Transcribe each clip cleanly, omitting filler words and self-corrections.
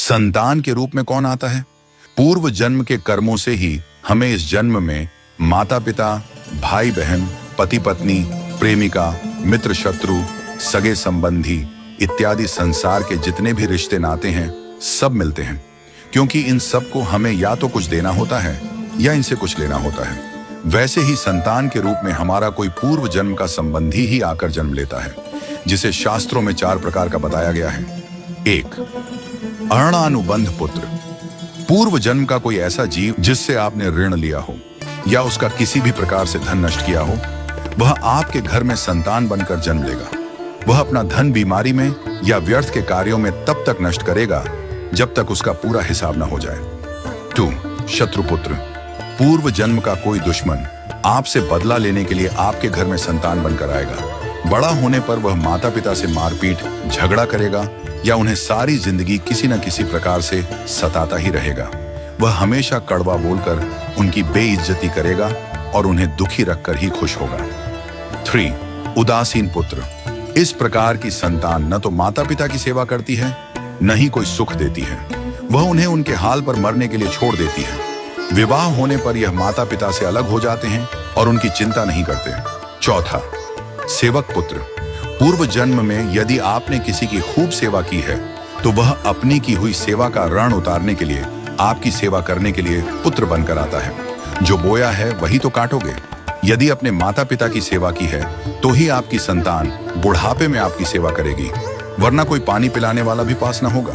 संतान के रूप में कौन आता है? पूर्व जन्म के कर्मों से ही हमें इस जन्म में माता पिता, भाई बहन, पति पत्नी, प्रेमिका, मित्र शत्रु, सगे संबंधी इत्यादि संसार के जितने भी रिश्ते नाते हैं सब मिलते हैं, क्योंकि इन सब को हमें या तो कुछ देना होता है या इनसे कुछ लेना होता है। वैसे ही संतान के रूप में हमारा कोई पूर्व जन्म का संबंधी ही आकर जन्म लेता है, जिसे शास्त्रों में 4 प्रकार का बताया गया है। 1. अणानुबंध पुत्र। पूर्व जन्म का कोई ऐसा जीव जिससे आपने ऋण लिया हो या उसका किसी भी प्रकार से धन नष्ट किया हो, वह आपके घर में संतान बनकर जन्म लेगा। वह अपना धन बीमारी में या व्यर्थ के कार्यों में तब तक नष्ट करेगा जब तक उसका पूरा हिसाब न हो जाए। 2. शत्रुपुत्र। पूर्व जन्म का कोई दुश्मन आपसे बदला लेने के लिए आपके घर में संतान बनकर आएगा। बड़ा होने पर वह माता पिता से मारपीट, झगड़ा करेगा या उन्हें सारी जिंदगी किसी न किसी प्रकार से सताता ही रहेगा। वह हमेशा कड़वा बोलकर उनकी बेइज्जती करेगा और उन्हें दुखी रखकर ही खुश होगा। 3. उदासीन पुत्र। इस प्रकार की संतान न तो माता पिता की सेवा करती है, न ही कोई सुख देती है। वह उन्हें उनके हाल पर मरने के लिए छोड़ देती है। विवाह होने पर यह माता पिता से अलग हो जाते हैं और उनकी चिंता नहीं करते। 4. सेवक पुत्र। पूर्व जन्म में यदि आपने किसी की खूब सेवा की है तो वह अपनी की हुई सेवा का ऋण उतारने के लिए आपकी सेवा करने के लिए पुत्र बनकर आता है। जो बोया है वही तो काटोगे। यदि अपने माता पिता की सेवा की है तो ही आपकी संतान बुढ़ापे में आपकी सेवा करेगी, वरना कोई पानी पिलाने वाला भी पास न होगा।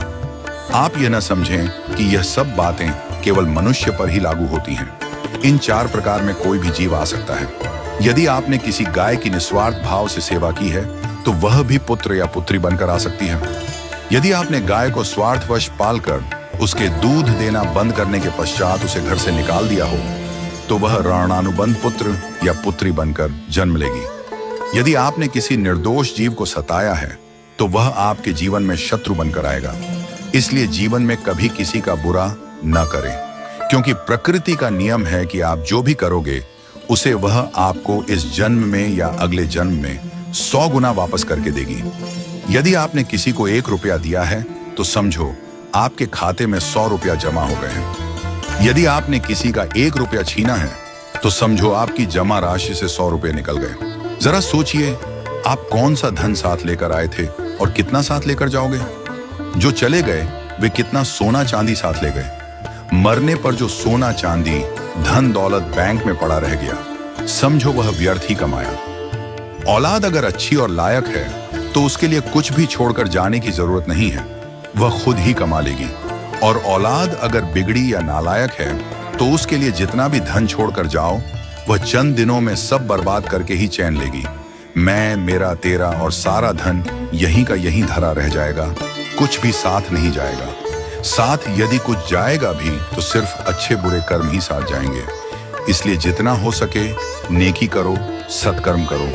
आप यह न समझें कि यह सब बातें केवल मनुष्य पर ही लागू होती हैं। इन 4 प्रकार में कोई भी जीव आ सकता है। यदि आपने किसी गाय की निस्वार्थ भाव से सेवा की है तो वह भी पुत्र या पुत्री बनकर आ सकती है। यदि आपने गाय को स्वार्थवश पालकर उसके दूध देना बंद करने के पश्चात उसे घर से निकाल दिया हो तो वह ऋणानुबंध पुत्र या पुत्री बनकर जन्म लेगी। यदि आपने किसी निर्दोष जीव को सताया है तो वह आपके जीवन में शत्रु बनकर आएगा। इसलिए जीवन में कभी किसी का बुरा न करें, क्योंकि प्रकृति का नियम है कि आप जो भी करोगे उसे वह आपको इस जन्म में या अगले जन्म में 100 गुना वापस करके देगी। यदि आपने किसी को 1 रुपया दिया है तो समझो आपके खाते में 100 रुपया जमा हो गए हैं। यदि आपने किसी का 1 रुपया छीना है तो समझो आपकी जमा राशि से 100 रुपये निकल गए। जरा सोचिए, आप कौन सा धन साथ लेकर आए थे और कितना साथ लेकर जाओगे? जो चले गए वे कितना सोना चांदी साथ ले गए? मरने पर जो सोना चांदी धन दौलत बैंक में पड़ा रह गया, समझो वह व्यर्थ ही कमाया। औलाद अगर अच्छी और लायक है तो उसके लिए कुछ भी छोड़कर जाने की जरूरत नहीं है, वह खुद ही कमा लेगी। और औलाद अगर बिगड़ी या नालायक है तो उसके लिए जितना भी धन छोड़कर जाओ वह चंद दिनों में सब बर्बाद करके ही चैन लेगी। मैं, मेरा, तेरा और सारा धन यहीं का यहीं धरा रह जाएगा, कुछ भी साथ नहीं जाएगा। साथ यदि कुछ जाएगा भी तो सिर्फ अच्छे बुरे कर्म ही साथ जाएंगे। इसलिए जितना हो सके नेकी करो, सत्कर्म करो।